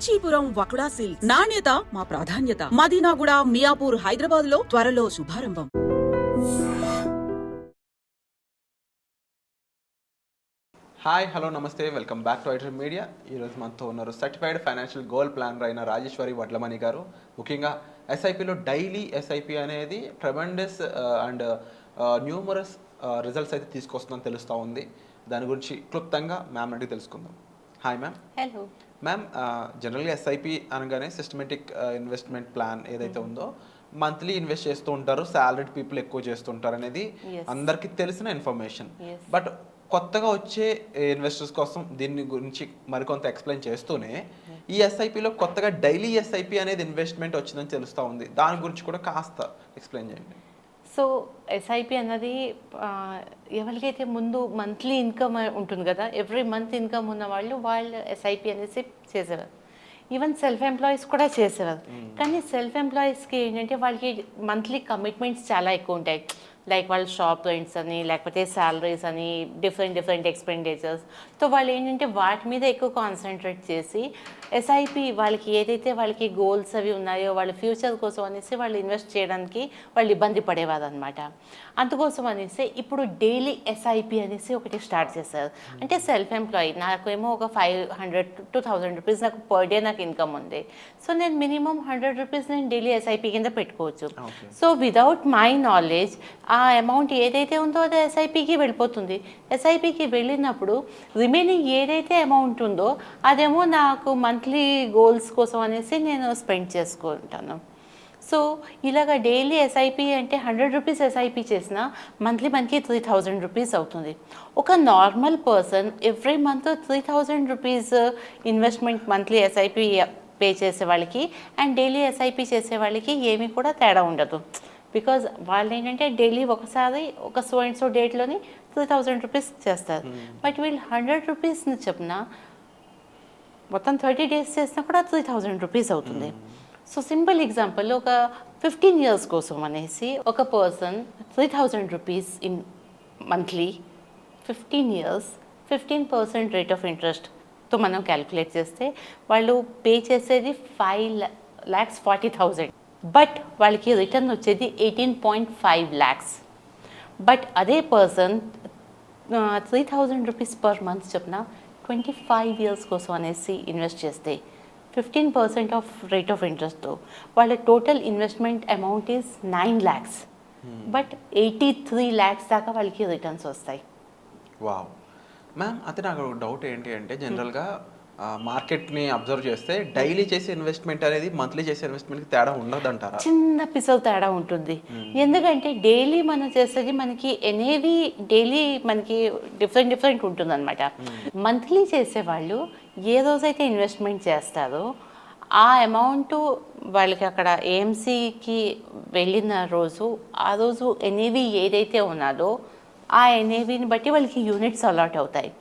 Kanchipuram వకుడా silk నాణ్యత మా ప్రాధాన్యత. మదీనాగూడ, మియాపూర్, హైదరాబాద్ లో త్వరలో శుభారంభం. హాయ్, హలో, నమస్తే, welcome back to iDream media. ఈరోజు మనతో ఉన్నారు సర్టిఫైడ్ ఫైనాన్షియల్ గోల్ ప్లానర్ అయిన రాజేశ్వరి వడ్లమణి గారు. ముఖ్యంగా ఎస్ఐపిలో డైలీ ఎస్ఐపి అనేది ట్రెమెండస్ అండ్ న్యూమరస్ రిజల్ట్స్ అయితే తీసుకొస్తుందని తెలుస్తూ ఉంది. దాని గురించి క్లుప్తంగా మ్యామ్ అడిగి తెలుసుకుందాం. Hi ma'am. హలో మ్యామ్, జనరల్గా ఎస్ఐపి అనగానే సిస్టమేటిక్ ఇన్వెస్ట్మెంట్ ప్లాన్ ఏదైతే ఉందో మంత్లీ ఇన్వెస్ట్ చేస్తూ ఉంటారు, సాలరీడ్ పీపుల్ ఎక్కువ చేస్తుంటారు అనేది అందరికీ తెలిసిన ఇన్ఫర్మేషన్. బట్ కొత్తగా వచ్చే ఇన్వెస్టర్స్ కోసం దీని గురించి మరికొంత ఎక్స్ప్లెయిన్ చేస్తూనే ఈ ఎస్ఐపిలో కొత్తగా డైలీ ఎస్ఐపి అనేది ఇన్వెస్ట్మెంట్ వచ్చిందని తెలుస్తూ ఉంది. దాని గురించి కూడా కాస్త ఎక్స్ప్లెయిన్ చేయండి. సో ఎస్ఐపి అన్నది ఎవరికైతే ముందు మంత్లీ ఇన్కమ్ ఉంటుంది కదా, ఎవ్రీ మంత్ ఇన్కమ్ ఉన్న వాళ్ళు ఎస్ఐపి అనేసి చేసేవారు. ఈవెన్ సెల్ఫ్ ఎంప్లాయీస్ కూడా చేసేవారు. కానీ సెల్ఫ్ ఎంప్లాయీస్కి ఏంటంటే వాళ్ళకి మంత్లీ కమిట్మెంట్స్ చాలా ఎక్కువ ఉంటాయి. లైక్ వాళ్ళ షాప్ రెంట్స్ అని, లేకపోతే శాలరీస్ అని, డిఫరెంట్ ఎక్స్పెండిచర్స్. సో వాళ్ళు ఏంటంటే వాటి మీద ఎక్కువ కాన్సన్ట్రేట్ చేసి ఎస్ఐపి వాళ్ళకి ఏదైతే వాళ్ళకి గోల్స్ అవి ఉన్నాయో వాళ్ళ ఫ్యూచర్ కోసం అనేసి వాళ్ళు ఇన్వెస్ట్ చేయడానికి వాళ్ళు ఇబ్బంది పడేవారు అనమాట. అందుకోసం అనేసి ఇప్పుడు డైలీ ఎస్ఐపి అనేసి ఒకటి స్టార్ట్ చేశారు. అంటే సెల్ఫ్ ఎంప్లాయీ నాకేమో ఒక 500 to 1000 రూపీస్ నాకు పర్ డే నాకు ఇన్కమ్ ఉంది. సో నేను మినిమం 100 రూపీస్ నేను డైలీ ఎస్ఐపి కింద పెట్టుకోవచ్చు. సో విదౌట్ మై నాలెడ్జ్ ఆ అమౌంట్ ఏదైతే ఉందో అది ఎస్ఐపికి వెళ్ళిపోతుంది. ఎస్ఐపికి వెళ్ళినప్పుడు రిమైనింగ్ ఏదైతే అమౌంట్ ఉందో అదేమో నాకు మంత్లీ గోల్స్ కోసం అనేసి నేను స్పెండ్ చేసుకుంటాను. సో ఇలాగ డైలీ ఎస్ఐపి అంటే 100 రూపీస్ ఎస్ఐపి చేసిన మంత్లీ మనకి 3000 రూపీస్ అవుతుంది. ఒక normal person every month 3000 rupees investment monthly SIP pay చేసే వాళ్ళకి అండ్ డైలీ ఎస్ఐపి చేసే వాళ్ళకి ఏమీ కూడా తేడా ఉండదు. బికాజ్ వాళ్ళు ఏంటంటే డైలీ ఒకసారి ఒక సో అండ్ సో డేట్లోని 3000 రూపీస్ చేస్తారు. బట్ వీళ్ళు 100 రూపీస్ని చెప్పిన మొత్తం 30 డేస్ చేసినా కూడా 3000 రూపీస్ అవుతుంది. సో సింపుల్ ఎగ్జాంపుల్, ఒక 15 years కోసం అనేసి ఒక person 3000 rupees in monthly 15 years 15% rate of ఇంట్రెస్ట్తో మనం క్యాలిక్యులేట్ చేస్తే వాళ్ళు పే చేసేది 5,40,000. బట్ వాళ్ళకి రిటర్న్ వచ్చేది 18.5 lakhs. బట్ అదే పర్సన్ 3000 రూపీస్ పర్ మంత్ చెప్పిన 25 years కోసం అనేసి ఇన్వెస్ట్ చేస్తే 15% ఆఫ్ రేట్ ఆఫ్ ఇంట్రెస్ట్తో వాళ్ళ total investment amount is 9 lakhs. But 83 lakhs దాకా వాళ్ళకి రిటర్న్స్ వస్తాయి. వావ్ మ్యామ్, అయితే నాకు డౌట్ ఏంటి అంటే జనరల్గా మార్కెట్ని అబ్జర్వ్ చేస్తే డైలీ చేసే ఇన్వెస్ట్మెంట్ అనేది మంత్లీ చేసే ఇన్వెస్ట్మెంట్కి తేడా ఉండదంటారా? చిన్న పిసలు తేడా ఉంటుంది. ఎందుకంటే డైలీ మనం చేసేది మనకి ఎనేవి డైలీ మనకి డిఫరెంట్ ఉంటుంది అనమాట. మంత్లీ చేసేవాళ్ళు ఏ రోజైతే ఇన్వెస్ట్మెంట్ చేస్తారో ఆ అమౌంట్ వాళ్ళకి అక్కడ ఏఎంసీకి వెళ్ళిన రోజు ఆ రోజు ఎనేవి ఏదైతే ఉన్నదో ఆ ఎనేవిని బట్టి వాళ్ళకి యూనిట్స్ అలాట్ అవుతాయి.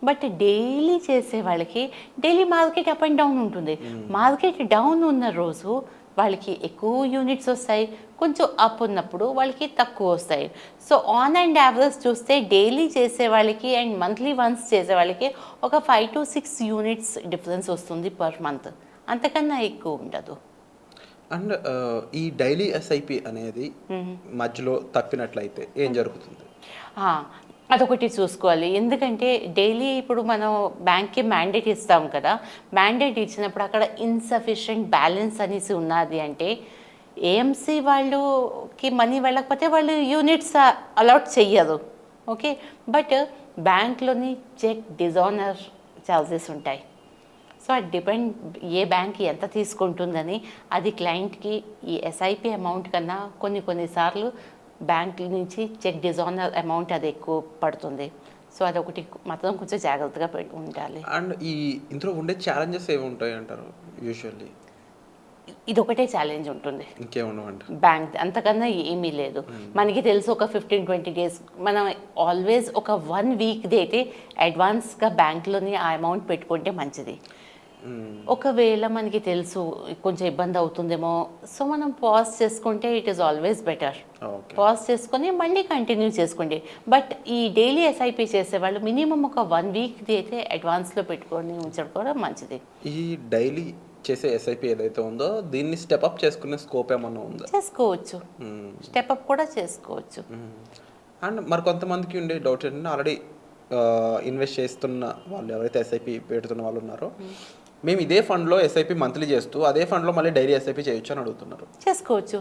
బట్ డైలీ చేసే వాళ్ళకి daily market up and down ఉంటుంది. మార్కెట్ డౌన్ ఉన్న రోజు వాళ్ళకి ఎక్కువ యూనిట్స్ వస్తాయి, కొంచెం అప్ ఉన్నప్పుడు వాళ్ళకి తక్కువ వస్తాయి. సో ఆన్ అండ్ యావరేజ్ చూస్తే డైలీ చేసే వాళ్ళకి అండ్ మంత్లీ వన్స్ చేసే వాళ్ళకి ఒక 5 to 6 యూనిట్స్ డిఫరెన్స్ వస్తుంది పర్ మంత్, అంతకన్నా ఎక్కువ ఉండదు. అండ్ ఈ డైలీ ఎస్ఐపి అనేది మధ్యలో తప్పినట్లయితే ఏం జరుగుతుంది? అదొకటి చూసుకోవాలి. ఎందుకంటే డైలీ ఇప్పుడు మనం బ్యాంక్కి మ్యాండేట్ ఇస్తాం కదా, మ్యాండేట్ ఇచ్చినప్పుడు అక్కడ ఇన్సఫిషియెంట్ బ్యాలెన్స్ అనేసి ఉన్నది అంటే ఏఎంసీ వాళ్ళకి మనీ వెళ్ళకపోతే వాళ్ళు యూనిట్స్ అలాట్ చెయ్యరు. ఓకే, బట్ బ్యాంక్లోని చెక్ డిజానర్ ఛార్జెస్ ఉంటాయి. సో అది డిపెండ్ ఏ బ్యాంక్ ఎంత తీసుకుంటుందని. అది క్లయింట్కి ఈ ఎస్ఐపి అమౌంట్ కన్నా కొన్నిసార్లు బ్యాంక్ నుంచి చెక్ డిజానర్ అమౌంట్ అది ఎక్కువ పడుతుంది. సో అదొకటి మాత్రం కొంచెం జాగ్రత్తగా ఉండాలి. అండ్ ఇందులో ఉండే ఛాలెంజెస్ ఏమి ఉంటాయి అంటారు? యూజువల్లీ ఇదొకటే ఛాలెంజ్ ఉంటుంది, ఇంకేమన్నా బ్యాంక్ అంతకన్నా ఏమీ లేదు. మనకి తెలుసు ఒక 15-20 days మనం ఆల్వేస్ ఒక 1 weekది అయితే అడ్వాన్స్గా బ్యాంక్లోని ఆ అమౌంట్ పెట్టుకుంటే మంచిది. ఒకవేళ మనకి తెలుసు కొంచెం ఇబ్బంది అవుతుందేమో, సో మనం పాజ్ చేసుకుంటే it is always better. Pause చేసుకొని మళ్ళీ కంటిన్యూ చేసుకోండి. బట్ ఈ డైలీ ఎస్ఐపి చేసేవాళ్ళు మినిమం ఒక 1 weekది అయితే అడ్వాన్స్లో పెట్టుకొని ఉంచడం కూడా మంచిది. ఈ డైలీ చేసే ఎస్ఐపి ఏదైతే ఉందో దీన్ని స్టెప్ అప్ చేసుకునే స్కోప్ ఏమన్నా ఉందా? చేసుకోవచ్చు, స్టెప్ అప్ కూడా చేసుకోవచ్చు. అండ్ మరి కొంతమందికి ఉండే డౌట్ ఏంటంటే ఆల్రెడీ ఇన్వెస్ట్ చేస్తున్న వాళ్ళు ఎవరైతే ఎస్ఐపి పెడుతున్న వాళ్ళు ఉన్నారో మేము ఇదే ఫండ్లో ఎస్ఐపి మంత్లీ చేస్తూ అదే ఫండ్లో మళ్ళీ డైలీ ఎస్ఐపి చేయొచ్చు అని అడుగుతున్నారు. చేసుకోవచ్చు.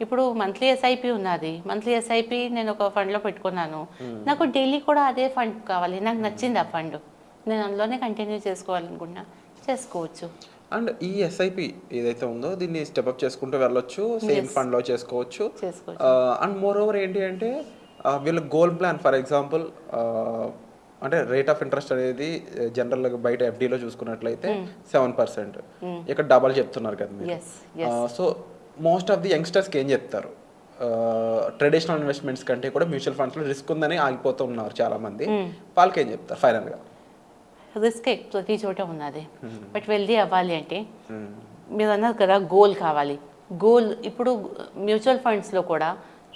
ఇప్పుడు మంత్లీ ఎస్ఐపి ఉన్నది, మంత్లీ ఎస్ఐపి నేను ఒక ఫండ్లో పెట్టుకున్నాను, నాకు డైలీ కూడా అదే ఫండ్ కావాలి, నాకు నచ్చింది ఆ ఫండ్, నేను అందులోనే కంటిన్యూ చేసుకోవాలనుకున్నా చేసుకోవచ్చు. అండ్ ఈ ఎస్ఐపి ఏదైతే ఉందో దీన్ని స్టెప్అప్ చేసుకుంటూ వెళ్ళొచ్చు, సేమ్ ఫండ్లో చేసుకోవచ్చు. అండ్ మోర్ ఓవర్ ఏంటి అంటే వీళ్ళ గోల్ ప్లాన్ ఫర్ ఎగ్జాంపుల్ అంటే రేట్ ఆఫ్ ఇంట్రెస్ట్ అనేది జనరల్గా బయట ఎఫ్డీలో చూసుకున్నట్లయితే 7%, ఇక్కడ డబల్ చెప్తున్నారు కదా మీరు. సో మోస్ట్ ఆఫ్ ది యంగ్స్టర్స్కి ఏం చెప్తారు? ట్రెడిషనల్ ఇన్వెస్ట్మెంట్స్ కంటే కూడా మ్యూచువల్ ఫండ్స్లో రిస్క్ ఉందని ఆగిపోతూ ఉన్నారు చాలామంది. వాళ్ళకి ఏం చెప్తారు ఫైనల్గా? రిస్క్ ప్రతి చోట ఉన్నది, బట్ వెల్దీ అవ్వాలి అంటే మీరు అన్నారు కదా గోల్ కావాలి. గోల్ ఇప్పుడు మ్యూచువల్ ఫండ్స్లో కూడా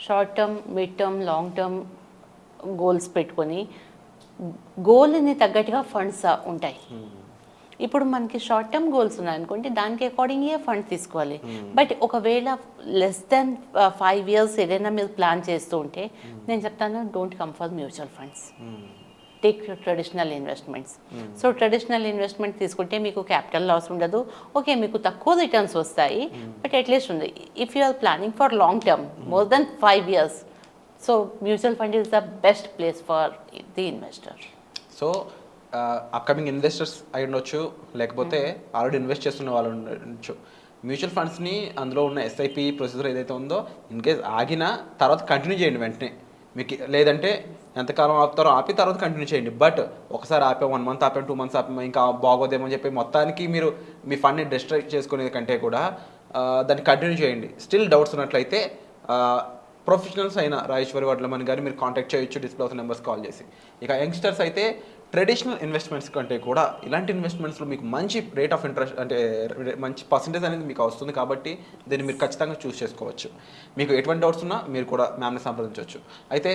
short term, mid term, long term goals పెట్టుకొని గోల్ని తగ్గట్టుగా ఫండ్స్ ఉంటాయి. ఇప్పుడు మనకి షార్ట్ టర్మ్ గోల్స్ ఉన్నాయనుకోండి, దానికి అకార్డింగే ఫండ్ తీసుకోవాలి. బట్ ఒకవేళ లెస్ దెన్ 5 years ఏదైనా మీరు ప్లాన్ చేస్తూ ఉంటే నేను చెప్తాను don't come for mutual funds, take traditional investments. So traditional investment తీసుకుంటే మీకు క్యాపిటల్ లాస్ ఉండదు, ఓకే మీకు తక్కువ రిటర్న్స్ వస్తాయి, బట్ అట్లీస్ట్ ఉంది. If you are planning for long term more than 5 years, so mutual fund is the best place for the investor. So upcoming investors అయి ఉండొచ్చు, లేకపోతే ఆల్రెడీ ఇన్వెస్ట్ చేస్తున్న వాళ్ళు ఉండొచ్చు. మ్యూచువల్ ఫండ్స్ని అందులో ఉన్న ఎస్ఐపి ప్రొసీజర్ ఏదైతే ఉందో ఇన్ కేస్ ఆగినా తర్వాత కంటిన్యూ చేయండి వెంటనే. మీకు లేదంటే ఎంతకాలం ఆపుతారో ఆపి తర్వాత కంటిన్యూ చేయండి. బట్ ఒకసారి ఆపే 1 month ఆపాం, 2 months ఆపాం, ఇంకా బాగోదేమో అని చెప్పి మొత్తానికి మీరు మీ ఫండ్ని డిస్ట్రాక్ట్ చేసుకునే కంటే కూడా దాన్ని కంటిన్యూ చేయండి. స్టిల్ డౌట్స్ ఉన్నట్లయితే ప్రొఫెషనల్స్ అయిన రాజేశ్వరి వడ్లమణి గారిని మీరు కాంటాక్ట్ చేయొచ్చు డిస్ప్లే అవుతున్న నెంబర్స్ కాల్ చేసి. ఇక యంగ్స్టర్స్ అయితే ట్రెడిషనల్ ఇన్వెస్ట్మెంట్స్ కంటే కూడా ఇలాంటి ఇన్వెస్ట్మెంట్స్లో మీకు మంచి రేట్ ఆఫ్ ఇంట్రెస్ట్ అంటే మంచి పర్సంటేజ్ అనేది మీకు వస్తుంది కాబట్టి దీన్ని మీరు ఖచ్చితంగా చూస్ చేసుకోవచ్చు. మీకు ఎటువంటి డౌట్స్ ఉన్నా మీరు కూడా మ్యామ్ని సంప్రదించవచ్చు. అయితే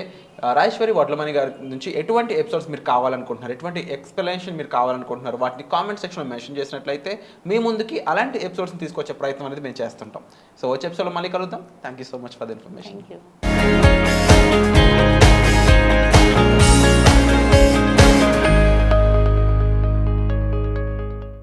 రాజేశ్వరి వడ్లమణి గారి నుంచి ఎటువంటి ఎపిసోడ్స్ మీరు కావాలనుకుంటున్నారు, ఎటువంటి ఎక్స్ప్లెనేషన్ మీరు కావాలనుకుంటున్నారు, వాటిని కామెంట్ సెక్షన్లో మెన్షన్ చేసినట్లయితే మీ ముందుకి అలాంటి ఎపిసోడ్స్ని తీసుకొచ్చే ప్రయత్నం అనేది మేము చేస్తుంటాం. సో వచ్చే ఎపిసోడ్లో మళ్ళీ కలుద్దాం. Thank you so much for the information. Thank you.